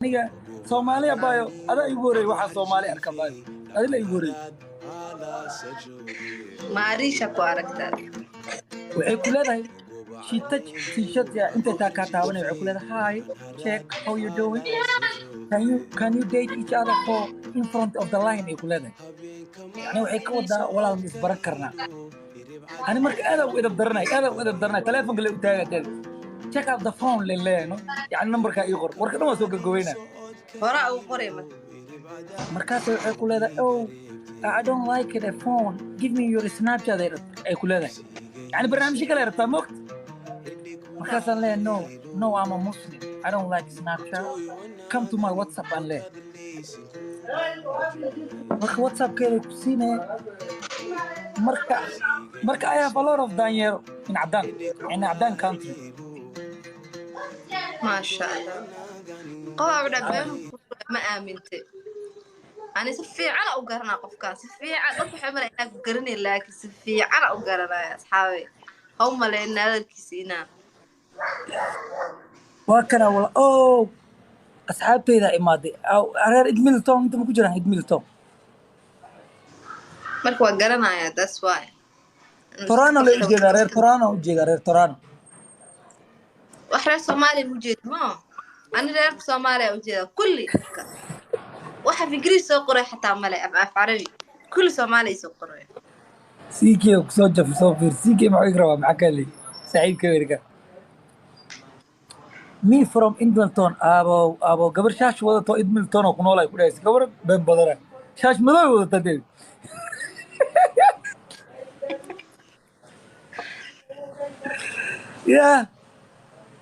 aniga Soomaaliya baayo ada igu horeey waxa Soomaali arka baayo adila igu horeey Maariisha ku aragtaa waxay ku leedahay she touch t-shirt ya inta taa ka taabanay waxay ku leedahay hi check how you doing can you date each other for in front of the line ay ku leedahay yani waxay ka wadaa walaal mis baran karnaa ani marka aad u edab daranay telefoonka la u taagay check out the phone leeno yani numberka ii qor warka dhan waa soo gagaweyna hora u qoray markaas waxay ku leedahay oh I don't like the phone give me your Snapchat ay ku leedahay yani barnaamij kale rabtaa moqt markaas aan leeyahay no I'm a Muslim I don't like Snapchat come to my WhatsApp and le marka WhatsApp keeda ku siinay marka I have a lot of daanyeero in Adan country ما شاء الله قاعد بينهم ما آمنت أنا سفي على أوجرنا قفكان سفي على قف حمر إنك قرني لكن سفي على أوجرنا يا أصحابي هم لأن هذا الكيسينا وكنا والله أصحابي إذا إمادي أو أريد إدميلتون أنت ممكن جرا إدميلتون مركو قرنا يا that's why تورانو اللي يجي غير تورانو وحرة سومالي موجود ما أنا غير سومالي موجود كل waxa fikri soo qoray xataa male af carabi kulli Soomaali soo qoray سيكي وكسوجة في صوفير سيكي ما يقرأ معك اللي سعيد كبيرك مي from Edmonton أبو قبر شاش وده تو Edmonton وكنولا يقول إيش قبر بين بدرة شاش ماذا وده تدري يا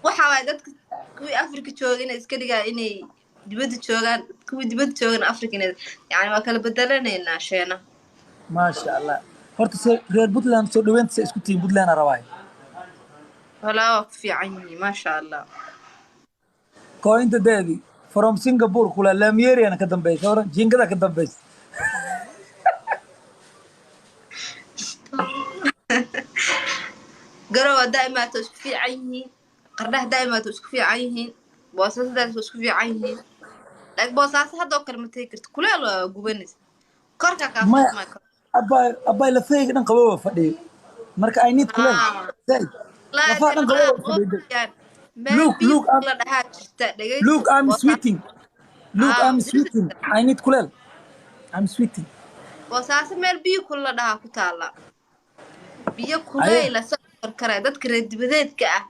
waxa way dadka kuwi Afrika joogina iska dhigaa inay dibadda joogan kuwi dibadda joogan Afrika yani waa kala bedelanayna sheena ما شاء الله horta reer Puntland soo dhaweynta isku tiin Puntland rawaay wala fi ayni ma sha Allah koointa deedi from Singapore kula Lamieria ka dambeeyay hore jingada ka dambeeyay garowa daaima isku fi ayni qardaha daaima isku fi ayni boosasada isku fi ayni lag boosas hadda kale ma teekarto kuleel gubanis korka ka fadma abay la feeg dhan qabow fadhiyo marka I need kuleel la faadan qabow fadhiyo look I'm sweating I need kuleel I'm sweating boosas meel biyo kula dhaha ku taala biyo kuleel la soo kara dadka reer dibadeedka ah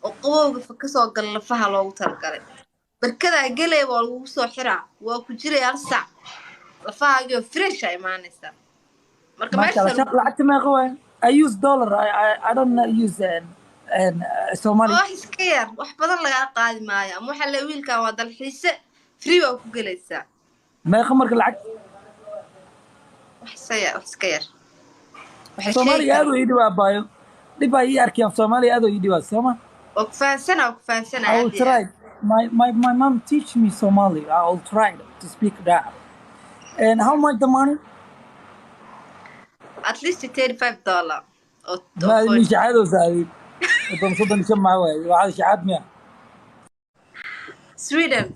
oo qabowga ka soo gal lafaha loogu talgalay barkada galay waa lagu soo xiraa waa ku jiray hal sac lafahaaga fresh ay imaanaysa marka meesha lacagta ma qaway I use dollar I don't use Somali wax badan laga qaadi maayo ama waxa la wiilka waa dalxiise free waa ku galaysaa ma marka lacag wax iska yar Somali aad u yidhi waa baayo dib ay arkeen Somali aad u yidhi waa Soomaa وكفاسنا I will try. My mom teach me Somali. I will try to speak that. And how much the money? at least $35 ما مش عادو زايد. أنت صدق نسمع واي وعاد شعب ميا. Sweden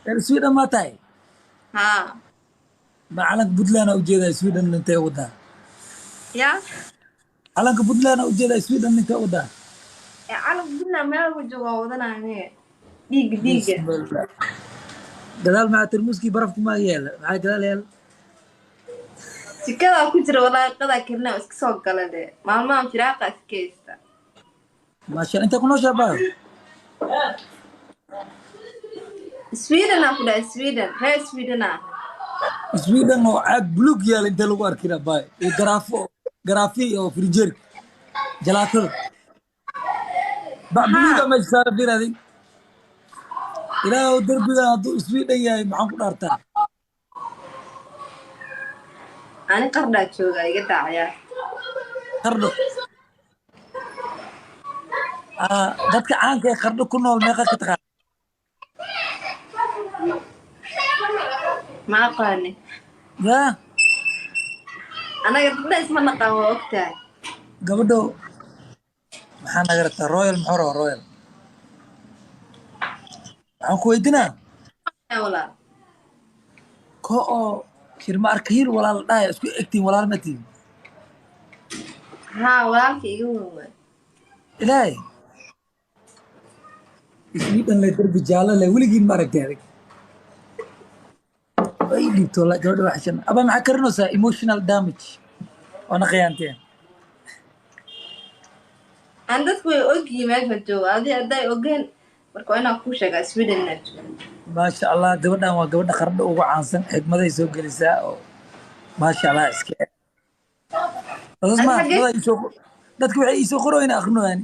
السويدن ما تاي. ها ما علنك بدلنا وجينا السويدن أنت وده. يا علنك بدلنا وجينا السويدن أنت وده. على بدنا ما وجوا ودنا هنا دقيقة قال مع ترموسكي برفت ما يلا مع قال يلا كذا كنت والله قذا كنا بس كسوق قال ده ما فراقة كيستا ما شاء أنت كنوش شباب سويدن أقول سويدن هاي سويدن هو عاد بلوك يلا أنت لو أركينا باي جرافي أو فريجر جلاتو بعدين ما صار فينا ذي إلى دربنا سويدن يا محمود أرتا أنا قررت شو قاعد يا قردو dadka caanka ee qardho ku nool meeqa ka taqaan ما قاني ya أنا قلت اسمه نقا وقتها gabadho maxaa naga rabtaa royal maxaa royal أنكو يدنا ولا كو كيرما أركيل ولا لا اسكو اكتين ولا متين ها ولا كي يقول إلهي اسمي أن لا تربي جالة لا ولقين ما ركتك أي دي تولا جود وحشنا أبا معكرنا سا emotional damage وأنا خيانتين عندك اوجي ما فجو هذه اداي اوجين marka inaan ku sheega Sweden ما شاء الله gabadhan waa gabadha qardo ugu caansan xigmaday soo gelisaa oo ما شاء الله iska أنا حاجة dadku waxay isoo qorayaan aqrinayaan